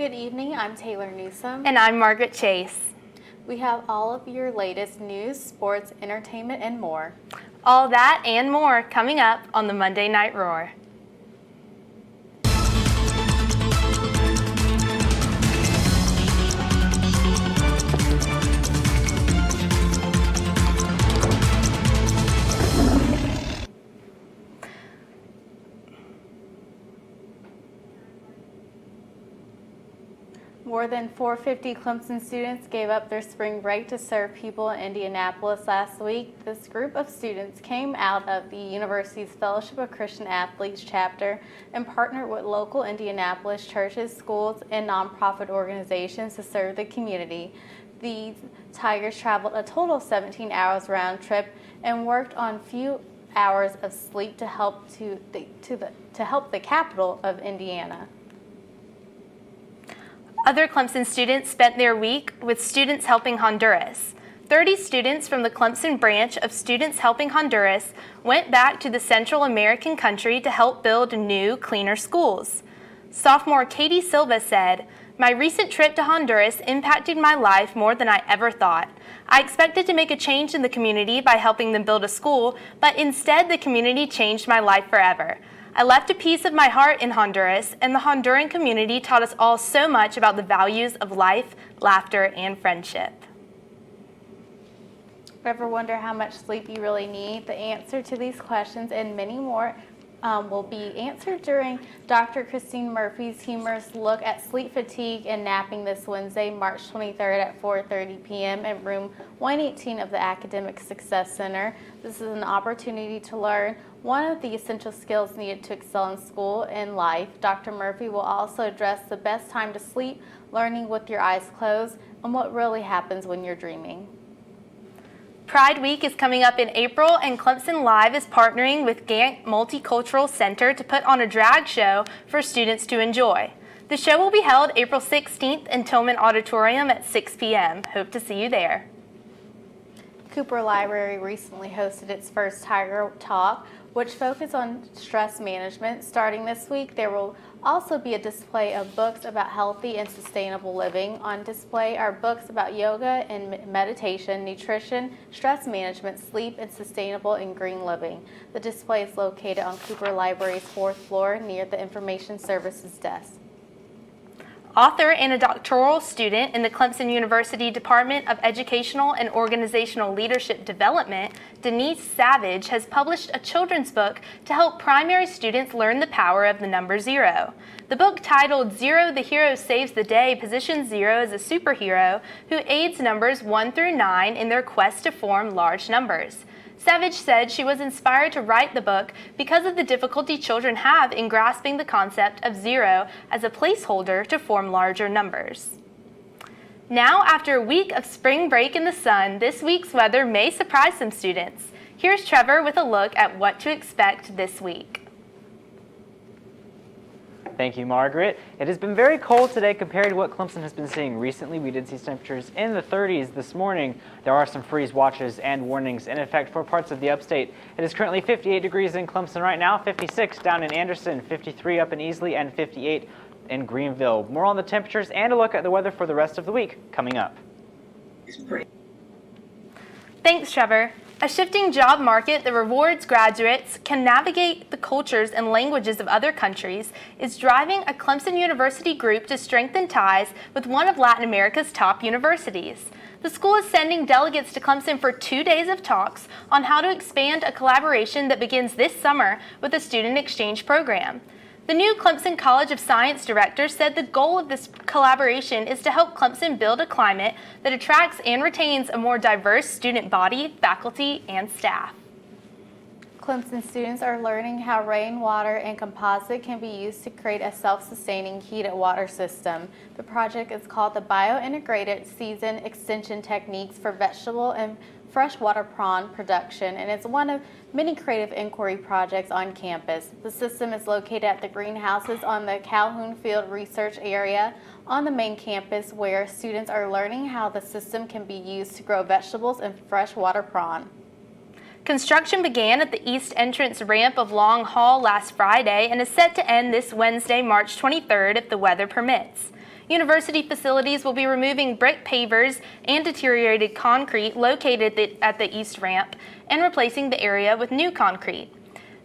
Good evening, I'm Taylor Newsom. And I'm Margaret Chase. We have all of your latest news, sports, entertainment, and more. All that and more coming up on the Monday Night Roar. More than 450 Clemson students gave up their spring break to serve people in Indianapolis last week. This group of students came out of the university's Fellowship of Christian Athletes chapter and partnered with local Indianapolis churches, schools, and nonprofit organizations to serve the community. These Tigers traveled a total of 17 hours round trip and worked on few hours of sleep to help the capital of Indiana. Other Clemson students spent their week with Students Helping Honduras. 30 students from the Clemson branch of Students Helping Honduras went back to the Central American country to help build new, cleaner schools. Sophomore Katie Silva said, "My recent trip to Honduras impacted my life more than I ever thought. I expected to make a change in the community by helping them build a school, but instead the community changed my life forever. I left a piece of my heart in Honduras, and the Honduran community taught us all so much about the values of life, laughter, and friendship." Ever wonder how much sleep you really need? The answer to these questions and many more will be answered during Dr. Christine Murphy's humorous look at sleep fatigue and napping this Wednesday, March 23rd at 4:30 p.m. in room 118 of the Academic Success Center. This is an opportunity to learn one of the essential skills needed to excel in school and life. Dr. Murphy will also address the best time to sleep, learning with your eyes closed, and what really happens when you're dreaming. Pride Week is coming up in April, and Clemson Live is partnering with Gantt Multicultural Center to put on a drag show for students to enjoy. The show will be held April 16th in Tillman Auditorium at 6 p.m. Hope to see you there. Cooper Library recently hosted its first Tiger Talk, which focused on stress management. Starting this week, there will also be a display of books about healthy and sustainable living. On display are books about yoga and meditation, nutrition, stress management, sleep, and sustainable and green living. The display is located on Cooper Library's 4th floor near the Information Services desk. Author and a doctoral student in the Clemson University Department of Educational and Organizational Leadership Development, Denise Savage has published a children's book to help primary students learn the power of the number 0. The book, titled "Zero, the Hero Saves the Day," positions Zero as a superhero who aids numbers 1 through 9 in their quest to form large numbers. Savage said she was inspired to write the book because of the difficulty children have in grasping the concept of 0 as a placeholder to form larger numbers. Now, after a week of spring break in the sun, this week's weather may surprise some students. Here's Trevor with a look at what to expect this week. Thank you, Margaret. It has been very cold today compared to what Clemson has been seeing recently. We did see temperatures in the 30s this morning. There are some freeze watches and warnings in effect for parts of the upstate. It is currently 58 degrees in Clemson right now, 56 down in Anderson, 53 up in Easley, and 58 in Greenville. More on the temperatures and a look at the weather for the rest of the week coming up. Thanks, Trevor. A shifting job market that rewards graduates can navigate the cultures and languages of other countries is driving a Clemson University group to strengthen ties with one of Latin America's top universities. The school is sending delegates to Clemson for 2 days of talks on how to expand a collaboration that begins this summer with a student exchange program. The new Clemson College of Science director said the goal of this collaboration is to help Clemson build a climate that attracts and retains a more diverse student body, faculty, and staff. Clemson students are learning how rainwater and composite can be used to create a self-sustaining heated water system. The project is called the Biointegrated Season Extension Techniques for Vegetable and Freshwater Prawn Production, and it's one of many creative inquiry projects on campus. The system is located at the greenhouses on the Calhoun Field Research Area on the main campus, where students are learning how the system can be used to grow vegetables and freshwater prawn. Construction began at the east entrance ramp of Long Hall last Friday and is set to end this Wednesday, March 23rd, if the weather permits. University facilities will be removing brick pavers and deteriorated concrete located at the east ramp and replacing the area with new concrete.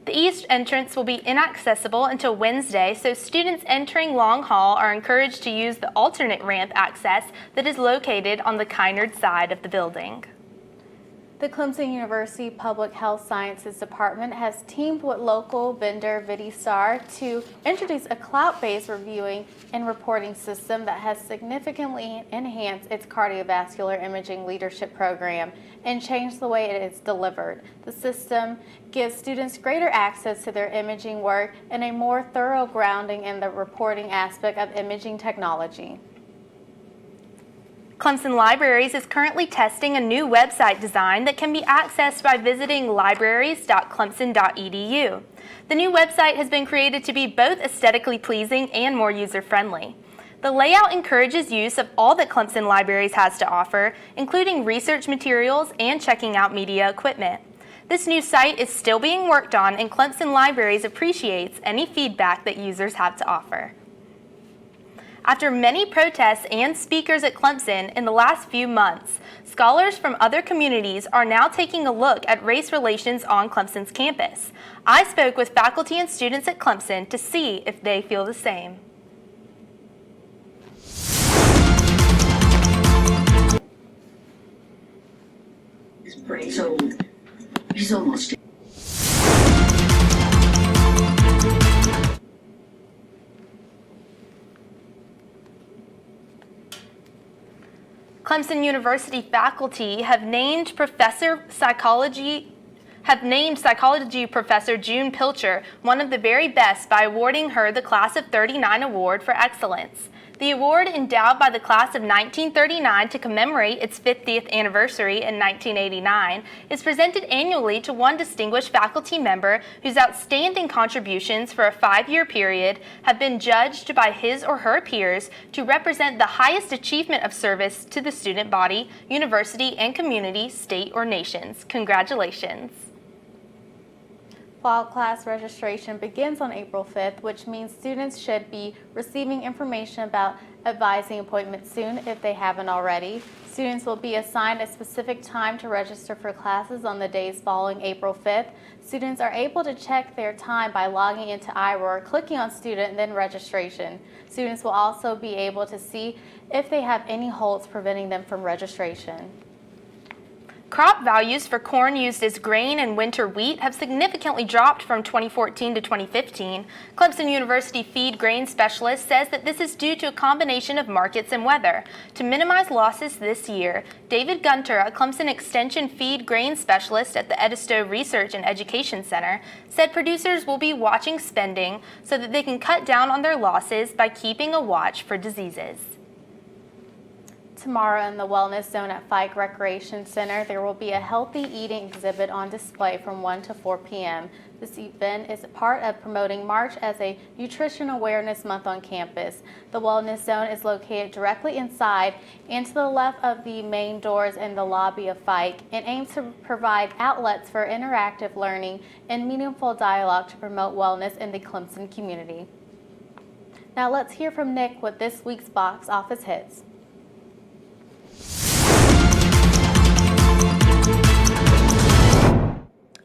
The east entrance will be inaccessible until Wednesday, so students entering Long Hall are encouraged to use the alternate ramp access that is located on the Kynard side of the building. The Clemson University Public Health Sciences Department has teamed with local vendor VidiStar to introduce a cloud-based reviewing and reporting system that has significantly enhanced its cardiovascular imaging leadership program and changed the way it is delivered. The system gives students greater access to their imaging work and a more thorough grounding in the reporting aspect of imaging technology. Clemson Libraries is currently testing a new website design that can be accessed by visiting libraries.clemson.edu. The new website has been created to be both aesthetically pleasing and more user-friendly. The layout encourages use of all that Clemson Libraries has to offer, including research materials and checking out media equipment. This new site is still being worked on, and Clemson Libraries appreciates any feedback that users have to offer. After many protests and speakers at Clemson in the last few months, scholars from other communities are now taking a look at race relations on Clemson's campus. I spoke with faculty and students at Clemson to see if they feel the same. He's old. He's almost. Clemson University faculty have named psychology professor June Pilcher one of the very best by awarding her the Class of '39 Award for Excellence. The award, endowed by the class of 1939 to commemorate its 50th anniversary in 1989, is presented annually to one distinguished faculty member whose outstanding contributions for a 5-year period have been judged by his or her peers to represent the highest achievement of service to the student body, university, and community, state, or nations. Congratulations. Fall class registration begins on April 5th, which means students should be receiving information about advising appointments soon if they haven't already. Students will be assigned a specific time to register for classes on the days following April 5th. Students are able to check their time by logging into iRoar, clicking on Student, and then Registration. Students will also be able to see if they have any holds preventing them from registration. Crop values for corn used as grain and winter wheat have significantly dropped from 2014 to 2015. Clemson University feed grain specialist says that this is due to a combination of markets and weather. To minimize losses this year, David Gunter, a Clemson Extension feed grain specialist at the Edisto Research and Education Center, said producers will be watching spending so that they can cut down on their losses by keeping a watch for diseases. Tomorrow in the Wellness Zone at Fike Recreation Center, there will be a healthy eating exhibit on display from 1 to 4 p.m. This event is a part of promoting March as a Nutrition Awareness Month on campus. The Wellness Zone is located directly inside and to the left of the main doors in the lobby of Fike and aims to provide outlets for interactive learning and meaningful dialogue to promote wellness in the Clemson community. Now let's hear from Nick with this week's box office hits.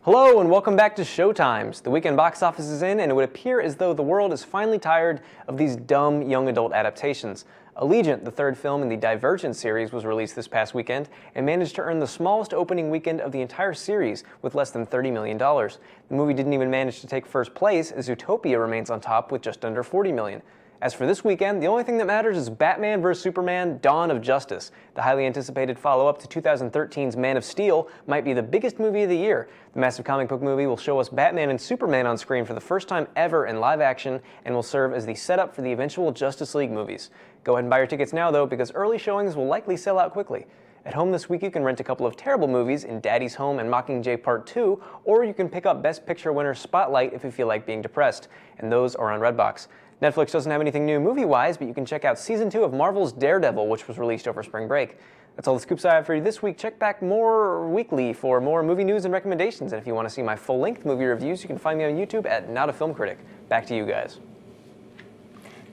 Hello and welcome back to Showtimes. The weekend box office is in, and it would appear as though the world is finally tired of these dumb young adult adaptations. Allegiant, the third film in the Divergent series, was released this past weekend and managed to earn the smallest opening weekend of the entire series with less than $30 million. The movie didn't even manage to take first place, as Zootopia remains on top with just under $40 million. As for this weekend, the only thing that matters is Batman vs. Superman: Dawn of Justice. The highly anticipated follow-up to 2013's Man of Steel might be the biggest movie of the year. The massive comic book movie will show us Batman and Superman on screen for the first time ever in live action and will serve as the setup for the eventual Justice League movies. Go ahead and buy your tickets now, though, because early showings will likely sell out quickly. At home this week, you can rent a couple of terrible movies in Daddy's Home and Mockingjay Part 2, or you can pick up Best Picture winner Spotlight if you feel like being depressed, and those are on Redbox. Netflix doesn't have anything new movie-wise, but you can check out Season 2 of Marvel's Daredevil, which was released over spring break. That's all the scoops I have for you this week. Check back more weekly for more movie news and recommendations, and if you want to see my full-length movie reviews, you can find me on YouTube at Not a Film Critic. Back to you guys.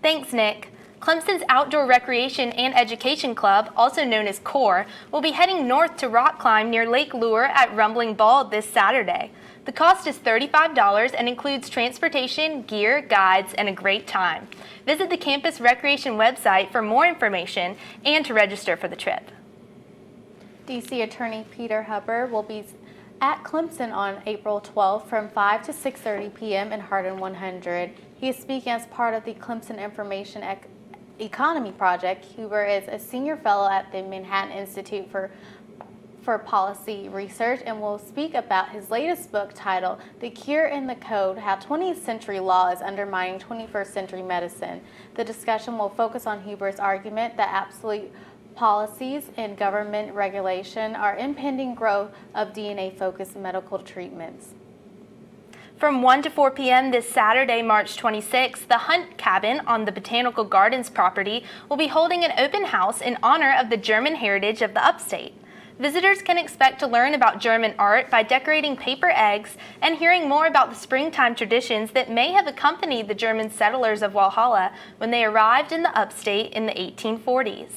Thanks, Nick. Clemson's Outdoor Recreation and Education Club, also known as CORE, will be heading north to rock climb near Lake Lure at Rumbling Bald this Saturday. The cost is $35 and includes transportation, gear, guides, and a great time. Visit the campus recreation website for more information and to register for the trip. D.C. Attorney Peter Hubbard will be at Clemson on April 12th from 5 to 6:30 p.m. in Hardin 100. He is speaking as part of the Clemson Information Economy Project. Huber is a senior fellow at the Manhattan Institute for Policy Research and will speak about his latest book titled The Cure in the Code: How 20th Century Law is Undermining 21st Century Medicine. The discussion will focus on Huber's argument that absolute policies and government regulation are impeding growth of DNA-focused medical treatments. From 1 to 4 p.m. this Saturday, March 26th, the Hunt Cabin on the Botanical Gardens property will be holding an open house in honor of the German heritage of the upstate. Visitors can expect to learn about German art by decorating paper eggs and hearing more about the springtime traditions that may have accompanied the German settlers of Walhalla when they arrived in the upstate in the 1840s.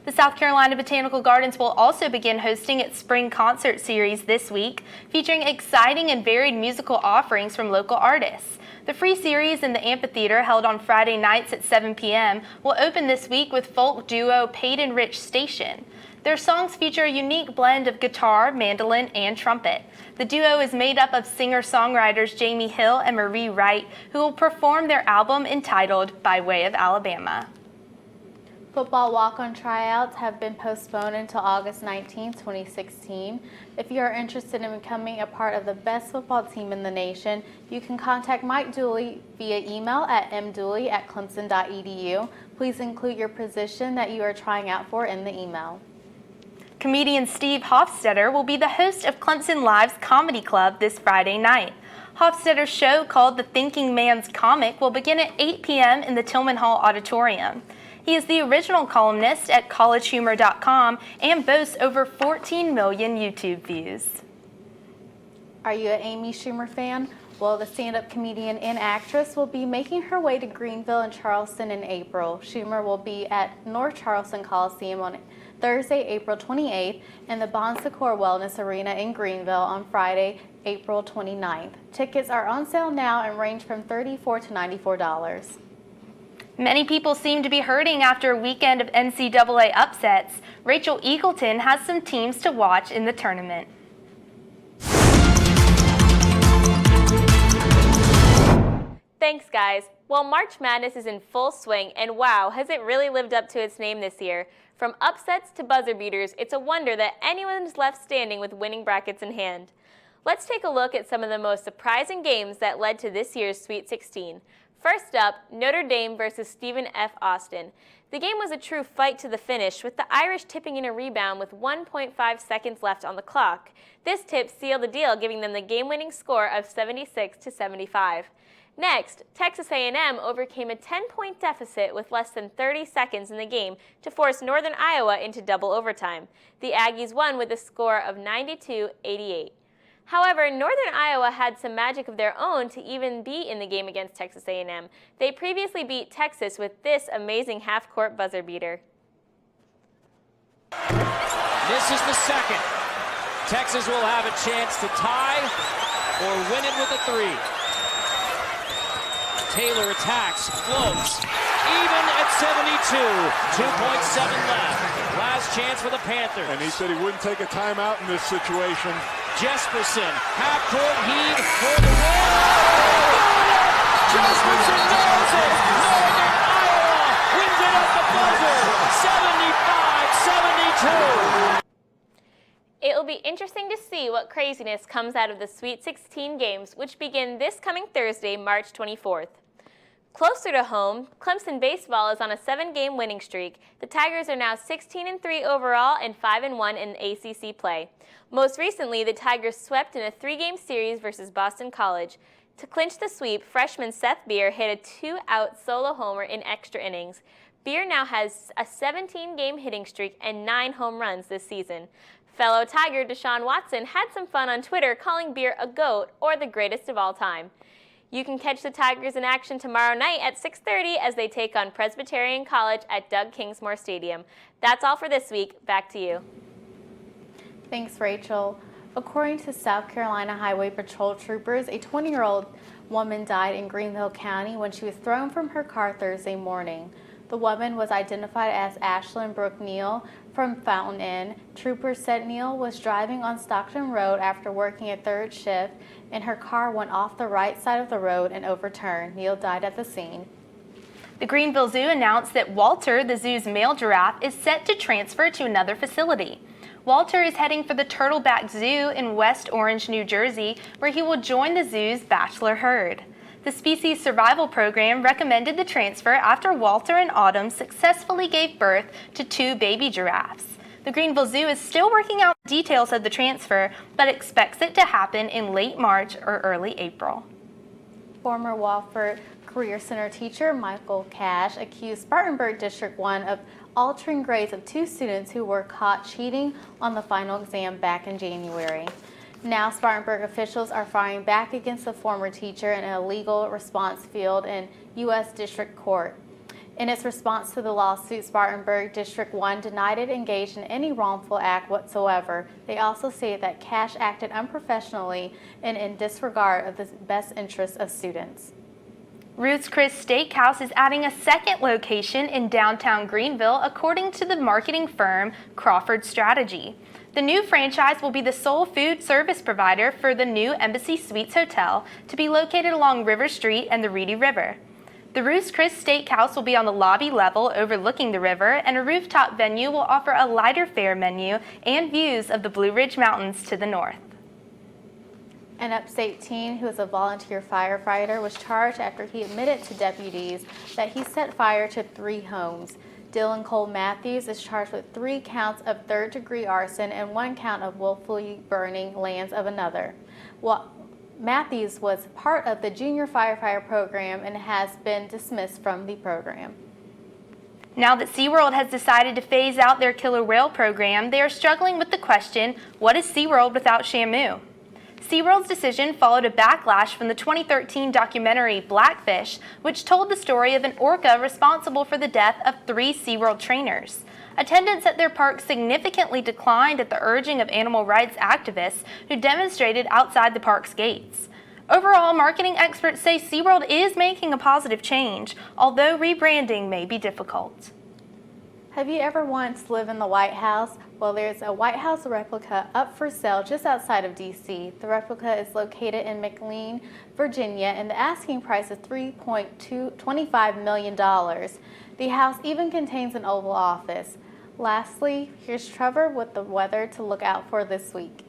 The South Carolina Botanical Gardens will also begin hosting its spring concert series this week, featuring exciting and varied musical offerings from local artists. The free series in the amphitheater, held on Friday nights at 7 p.m., will open this week with folk duo Peyton Rich Station. Their songs feature a unique blend of guitar, mandolin, and trumpet. The duo is made up of singer-songwriters Jamie Hill and Marie Wright, who will perform their album entitled By Way of Alabama. Football walk-on tryouts have been postponed until August 19, 2016. If you are interested in becoming a part of the best football team in the nation, you can contact Mike Dooley via email at mdooley@clemson.edu. Please include your position that you are trying out for in the email. Comedian Steve Hofstetter will be the host of Clemson Live's Comedy Club this Friday night. Hofstetter's show, called The Thinking Man's Comic, will begin at 8 p.m. in the Tillman Hall Auditorium. He is the original columnist at collegehumor.com and boasts over 14 million YouTube views. Are you an Amy Schumer fan? Well, the stand-up comedian and actress will be making her way to Greenville and Charleston in April. Schumer will be at North Charleston Coliseum on Thursday, April 28th, and the Bon Secours Wellness Arena in Greenville on Friday, April 29th. Tickets are on sale now and range from $34 to $94. Many people seem to be hurting after a weekend of NCAA upsets. Rachel Eagleton has some teams to watch in the tournament. Thanks, guys. Well, March Madness is in full swing, and wow, has it really lived up to its name this year. From upsets to buzzer beaters, it's a wonder that anyone's left standing with winning brackets in hand. Let's take a look at some of the most surprising games that led to this year's Sweet 16. First up, Notre Dame versus Stephen F. Austin. The game was a true fight to the finish, with the Irish tipping in a rebound with 1.5 seconds left on the clock. This tip sealed the deal, giving them the game-winning score of 76-75. Next, Texas A&M overcame a 10-point deficit with less than 30 seconds in the game to force Northern Iowa into double overtime. The Aggies won with a score of 92-88. However, Northern Iowa had some magic of their own to even be in the game against Texas A&M. They previously beat Texas with this amazing half-court buzzer beater. This is the second. Texas will have a chance to tie or win it with a three. Taylor attacks, floats, even at 72. 2.7 left. Last chance for the Panthers. And he said he wouldn't take a timeout in this situation. Jesperson, half-court heave for the win. Jesperson knows it. Northern Iowa wins it at the buzzer. 75-72. It will be interesting to see what craziness comes out of the Sweet 16 games, which begin this coming Thursday, March 24th. Closer to home, Clemson baseball is on a 7-game winning streak. The Tigers are now 16-3 overall and 5-1 in ACC play. Most recently, the Tigers swept in a 3-game series versus Boston College. To clinch the sweep, freshman Seth Beer hit a 2-out solo homer in extra innings. Beer now has a 17-game hitting streak and 9 home runs this season. Fellow Tiger Deshaun Watson had some fun on Twitter, calling Beer a GOAT, or the greatest of all time. You can catch the Tigers in action tomorrow night at 6:30 as they take on Presbyterian College at Doug Kingsmore Stadium. That's all for this week. Back to you. Thanks, Rachel. According to South Carolina Highway Patrol troopers, a 20-year-old woman died in Greenville County when she was thrown from her car Thursday morning. The woman was identified as Ashlyn Brooke Neal from Fountain Inn. Troopers said Neal was driving on Stockton Road after working a third shift, and her car went off the right side of the road and overturned. Neal died at the scene. The Greenville Zoo announced that Walter, the zoo's male giraffe, is set to transfer to another facility. Walter is heading for the Turtleback Zoo in West Orange, New Jersey, where he will join the zoo's bachelor herd. The Species Survival Program recommended the transfer after Walter and Autumn successfully gave birth to 2 baby giraffes. The Greenville Zoo is still working out the details of the transfer, but expects it to happen in late March or early April. Former Wofford Career Center teacher Michael Cash accused Spartanburg District 1 of altering grades of 2 students who were caught cheating on the final exam back in January. Now Spartanburg officials are firing back against the former teacher in a legal response filed in U.S. District Court. In its response to the lawsuit, Spartanburg District 1 denied it engaged in any wrongful act whatsoever. They also stated that Cash acted unprofessionally and in disregard of the best interests of students. Ruth's Chris Steakhouse is adding a second location in downtown Greenville, according to the marketing firm Crawford Strategy. The new franchise will be the sole food service provider for the new Embassy Suites Hotel to be located along River Street and the Reedy River. The Ruth's Chris Steakhouse will be on the lobby level overlooking the river, and a rooftop venue will offer a lighter fare menu and views of the Blue Ridge Mountains to the north. An upstate teen who is a volunteer firefighter was charged after he admitted to deputies that he set fire to 3 homes. Dylan Cole Matthews is charged with 3 counts of third-degree arson and 1 count of willfully burning lands of another. Matthews was part of the junior firefighter program and has been dismissed from the program. Now that SeaWorld has decided to phase out their killer whale program, they are struggling with the question, what is SeaWorld without Shamu? SeaWorld's decision followed a backlash from the 2013 documentary Blackfish, which told the story of an orca responsible for the death of 3 SeaWorld trainers. Attendance at their park significantly declined at the urging of animal rights activists who demonstrated outside the park's gates. Overall, marketing experts say SeaWorld is making a positive change, although rebranding may be difficult. Have you ever wanted to live in the White House? Well, there's a White House replica up for sale just outside of D.C. The replica is located in McLean, Virginia, and the asking price is $3.25 million. The house even contains an Oval Office. Lastly, here's Trevor with the weather to look out for this week.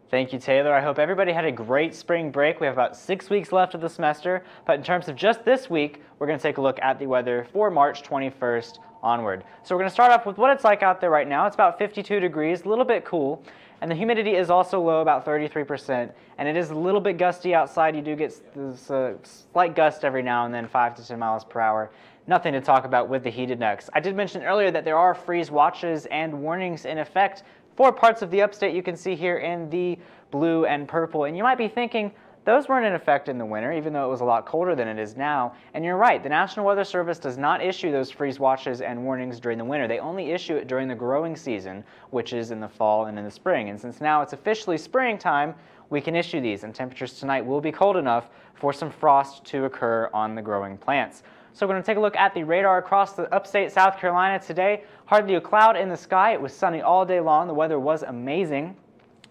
Thank you, Taylor. I hope everybody had a great spring break. We have about 6 weeks left of the semester, but in terms of just this week, we're going to take a look at the weather for March 21st onward. So we're going to start off with what it's like out there right now. It's about 52 degrees, a little bit cool, and the humidity is also low, about 33%, and it is a little bit gusty outside. You do get this slight gust every now and then, 5 to 10 miles per hour. Nothing to talk about with the heated necks. I did mention earlier that there are freeze watches and warnings in effect for parts of the upstate. You can see here in the blue and purple, and you might be thinking those weren't in effect in the winter, even though it was a lot colder than it is now. And you're right, the National Weather Service does not issue those freeze watches and warnings during the winter. They only issue it during the growing season, which is in the fall and in the spring. And since now it's officially springtime, we can issue these, and temperatures tonight will be cold enough for some frost to occur on the growing plants. So we're going to take a look at the radar across the upstate South Carolina today. Hardly a cloud in the sky. It was sunny all day long. The weather was amazing.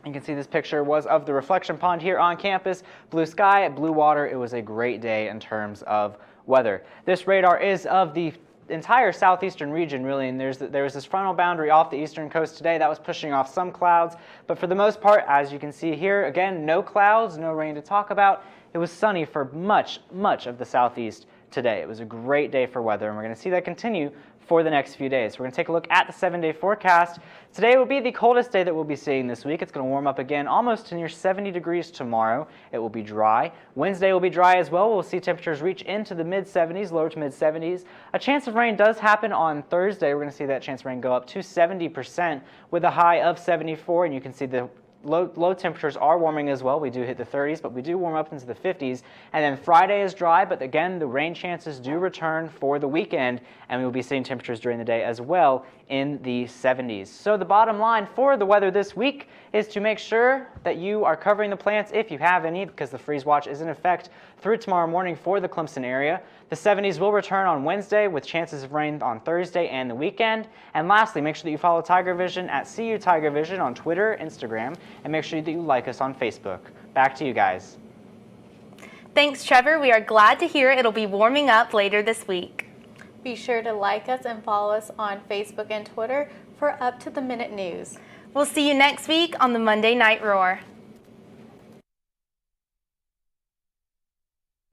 You can see this picture was of the reflection pond here on campus. Blue sky, blue water. It was a great day in terms of weather. This radar is of the entire southeastern region, really, and there was this frontal boundary off the eastern coast today that was pushing off some clouds, but for the most part, as you can see here, again, no clouds, no rain to talk about. It was sunny for much of the southeast today. It was a great day for weather, and we're going to see that continue for the next few days. We're going to take a look at the 7-day forecast. Today will be the coldest day that we'll be seeing this week. It's going to warm up again almost to near 70 degrees tomorrow. It will be dry. Wednesday will be dry as well. We'll see temperatures reach into the mid-70s, lower to mid-70s. A chance of rain does happen on Thursday. We're going to see that chance of rain go up to 70% with a high of 74, and you can see the low temperatures are warming as well. We do hit the 30s, but we do warm up into the 50s. And then Friday is dry, but again, the rain chances do return for the weekend, and we will be seeing temperatures during the day as well in the 70s. So the bottom line for the weather this week is to make sure that you are covering the plants if you have any, because the freeze watch is in effect through tomorrow morning for the Clemson area. The 70s will return on Wednesday with chances of rain on Thursday and the weekend. And lastly, make sure that you follow Tigervision at CU Tigervision on Twitter, Instagram, and make sure that you like us on Facebook. Back to you guys. Thanks, Trevor. We are glad to hear it'll be warming up later this week. Be sure to like us and follow us on Facebook and Twitter for up-to-the-minute news. We'll see you next week on the Monday Night Roar.